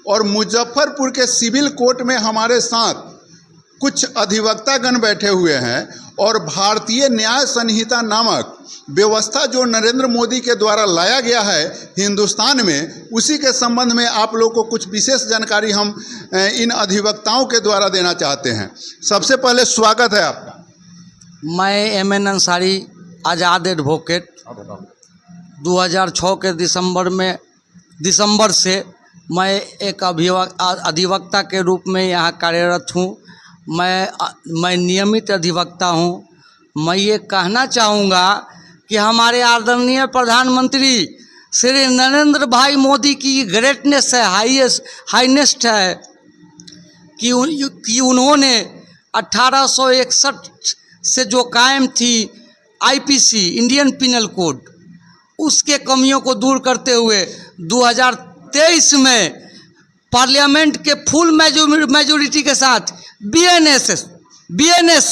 और मुजफ्फरपुर के civil court में हमारे साथ कुछ अधिवक्तागण बैठे हुए हैं और भारतीय न्याय संहिता नामक व्यवस्था जो नरेंद्र मोदी के द्वारा लाया गया है हिंदुस्तान में, उसी के संबंध में आप लोग को कुछ विशेष जानकारी हम इन अधिवक्ताओं के द्वारा देना चाहते हैं। सबसे पहले स्वागत है आपका। मैं MN अंसारी, आज़ाद एडवोकेट, 2006 के दिसंबर से मैं एक अधिवक्ता के रूप में यहाँ कार्यरत हूँ। मैं नियमित अधिवक्ता हूँ। मैं ये कहना चाहूँगा कि हमारे आदरणीय प्रधानमंत्री श्री नरेंद्र भाई मोदी की ग्रेटनेस है, हाईनेस्ट है कि उन्होंने 1861 से जो कायम थी IPC, इंडियन पिनल कोड, उसके कमियों को दूर करते हुए 2023 में पार्लियामेंट के फुल मेजोरिटी के साथ BNS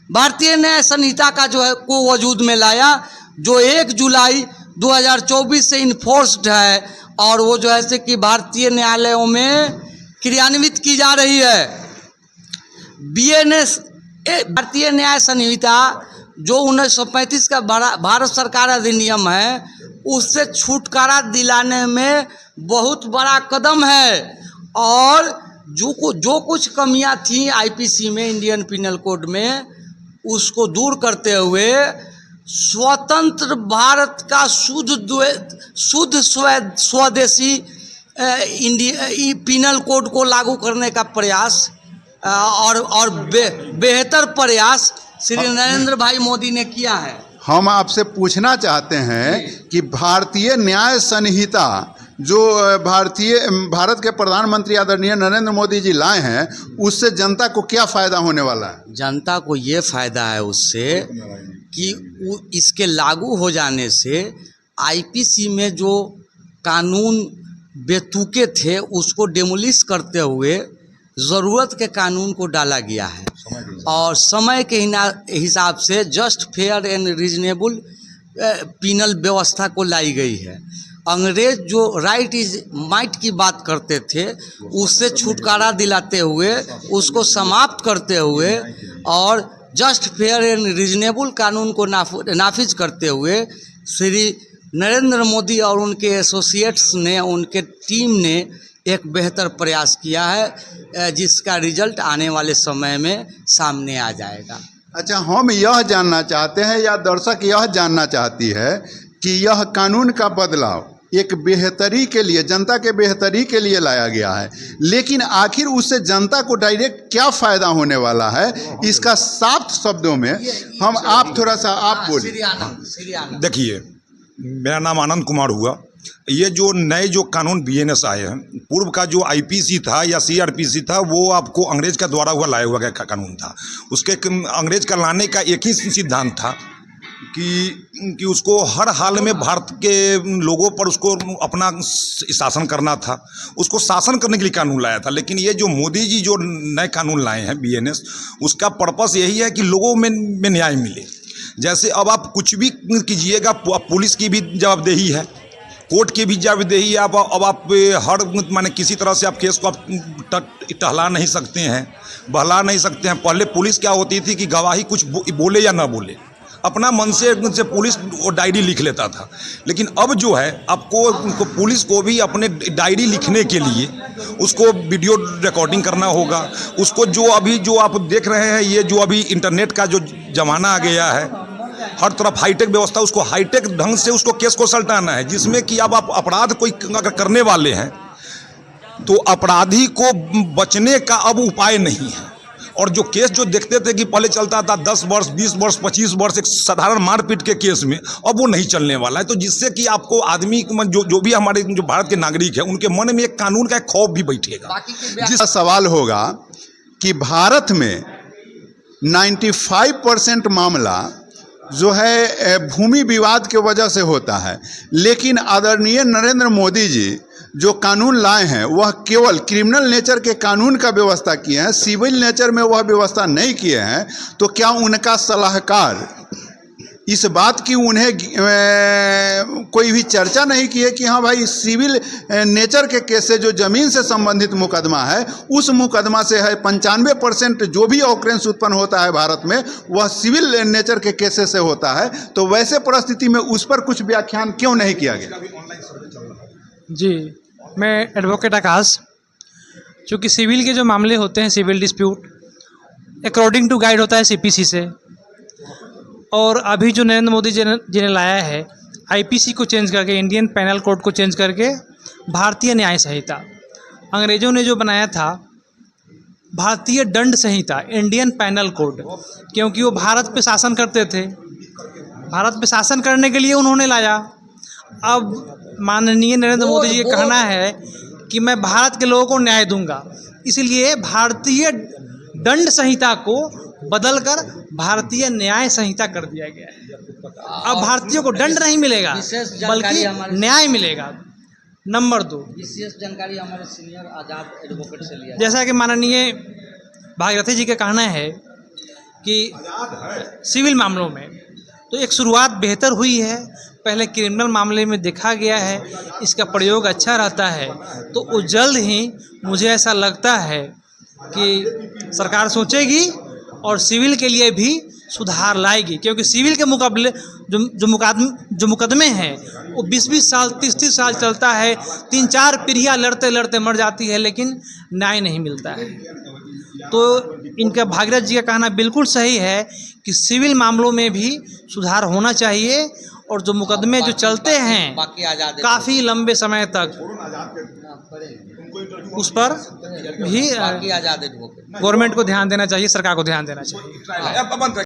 भारतीय न्याय संहिता का जो है को वजूद में लाया, जो 1 जुलाई 2024 से इन्फोर्स्ड है और वो जो है कि भारतीय न्यायालयों में क्रियान्वित की जा रही है। BNS भारतीय न्याय संहिता जो 1935 का भारत सरकार अधिनियम है, उससे छुटकारा दिलाने में बहुत बड़ा कदम है। और जो कुछ कमियां थी IPC में, इंडियन पिनल कोड में, उसको दूर करते हुए स्वतंत्र भारत का शुद्ध स्वदेशी पिनल कोड को लागू करने का प्रयास और बेहतर प्रयास श्री नरेंद्र भाई मोदी ने किया है। हम आपसे पूछना चाहते हैं कि भारतीय न्याय संहिता जो भारत के प्रधानमंत्री आदरणीय नरेंद्र मोदी जी लाए हैं, उससे जनता को क्या फ़ायदा होने वाला है? जनता को ये फ़ायदा है उससे कि इसके लागू हो जाने से IPC में जो कानून बेतुके थे उसको डेमोलिश करते हुए ज़रूरत के कानून को डाला गया है और समय के हिसाब से just, fair and reasonable penal व्यवस्था को लाई गई है। अंग्रेज जो राइट इज माइट की बात करते थे, उससे छुटकारा दिलाते हुए, उसको समाप्त करते हुए और जस्ट, फेयर एंड रीजनेबल कानून को नाफिज करते हुए श्री नरेंद्र मोदी और उनके एसोसिएट्स ने, उनके टीम ने एक बेहतर प्रयास किया है, जिसका रिजल्ट आने वाले समय में सामने आ जाएगा। अच्छा, हम यह जानना चाहते हैं या दर्शक यह जानना चाहती है कि यह कानून का बदलाव एक बेहतरी के लिए, जनता के बेहतरी के लिए लाया गया है, लेकिन आखिर उससे जनता को डायरेक्ट क्या फ़ायदा होने वाला है, इसका साफ शब्दों में हम आप थोड़ा सा आप बोलिए। देखिए, मेरा नाम आनंद कुमार हुआ। ये जो नए जो कानून BNS आए हैं, पूर्व का जो IPC था या CRPC था, वो आपको अंग्रेज का द्वारा हुआ लाया हुआ गया कानून था। उसके अंग्रेज का लाने का एक ही सिद्धांत था कि उसको हर हाल में भारत के लोगों पर उसको अपना शासन करना था, उसको शासन करने के लिए कानून लाया था। लेकिन ये जो मोदी जी जो नए कानून लाए हैं BNS, उसका पर्पस यही है कि लोगों में न्याय मिले। जैसे अब आप कुछ भी कीजिएगा, पुलिस की भी जवाबदेही है, कोर्ट की भी जवाबदेही है। अब आप हर माने किसी तरह से आप केस को आप टहला नहीं सकते हैं, बहला नहीं सकते हैं। पहले पुलिस क्या होती थी कि गवाही कुछ बोले या ना बोले, अपना मन से पुलिस वो डायरी लिख लेता था। लेकिन अब जो है, आपको पुलिस को भी अपने डायरी लिखने के लिए उसको वीडियो रिकॉर्डिंग करना होगा। उसको जो आप देख रहे हैं, ये जो अभी इंटरनेट का जो ज़माना आ गया है, हर तरफ हाईटेक व्यवस्था, उसको हाईटेक ढंग से उसको केस को सलटाना है, जिसमें कि अब आप अपराध कोई अगर करने वाले हैं तो अपराधी को बचने का अब उपाय नहीं है। और जो केस जो देखते थे कि पहले चलता था 10 वर्ष, 20 वर्ष, 25 वर्ष एक साधारण मारपीट के केस में, अब वो नहीं चलने वाला है। तो जिससे कि आपको आदमी जो भी हमारे जो भारत के नागरिक हैं, उनके मन में एक कानून का एक खौफ भी बैठेगा। जिस सवाल होगा कि भारत में 95% मामला जो है भूमि विवाद के वजह से होता है, लेकिन आदरणीय नरेंद्र मोदी जी जो कानून लाए हैं वह केवल क्रिमिनल नेचर के कानून का व्यवस्था किए हैं, सिविल नेचर में वह व्यवस्था नहीं किए हैं। तो क्या उनका सलाहकार इस बात की उन्हें कोई भी चर्चा नहीं की है कि हाँ भाई सिविल नेचर के केस से जो ज़मीन से संबंधित मुकदमा है उस मुकदमा से है 95% जो भी ऑकरेंस उत्पन्न होता है भारत में वह सिविल नेचर के केसेस से होता है। तो वैसे परिस्थिति में उस पर कुछ व्याख्यान क्यों नहीं किया गया? जी, मैं एडवोकेट आकाश, चूँकि सिविल के जो मामले होते हैं, civil dispute according to guide होता है सीपीसी से, और अभी जो नरेंद्र मोदी जी ने लाया है आईपीसी को चेंज करके, इंडियन पैनल कोड को चेंज करके भारतीय न्याय संहिता, अंग्रेज़ों ने जो बनाया था भारतीय दंड संहिता, इंडियन पैनल कोड, क्योंकि वो भारत पे शासन करते थे, भारत पे शासन करने के लिए उन्होंने लाया। अब माननीय नरेंद्र मोदी जी का कहना है कि मैं भारत के लोगों को न्याय दूंगा, इसलिए भारतीय दंड संहिता को बदलकर भारतीय न्याय संहिता कर दिया गया है। अब भारतीयों को दंड नहीं मिलेगा बल्कि न्याय मिलेगा। नंबर 2, विशेष जानकारी हमारे सीनियर आज़ाद एडवोकेट से लिया। जैसा कि माननीय भागीरथी जी का कहना है कि सिविल मामलों में तो एक शुरुआत बेहतर हुई है, पहले क्रिमिनल मामले में देखा गया है इसका प्रयोग अच्छा रहता है, तो वो जल्द ही मुझे ऐसा लगता है कि सरकार सोचेगी और सिविल के लिए भी सुधार लाएगी, क्योंकि सिविल के मुकाबले जो मुकदमे हैं वो 20-20 साल 30-30 साल चलता है, 3-4 पीढ़ियाँ लड़ते लड़ते मर जाती है, लेकिन न्याय नहीं मिलता है। तो इनका भागीरथ जी का कहना बिल्कुल सही है कि सिविल मामलों में भी सुधार होना चाहिए, और जो मुकदमे जो चलते हैं काफ़ी लंबे समय तक उस पर भी गवर्नमेंट को ध्यान देना चाहिए, सरकार को ध्यान देना चाहिए।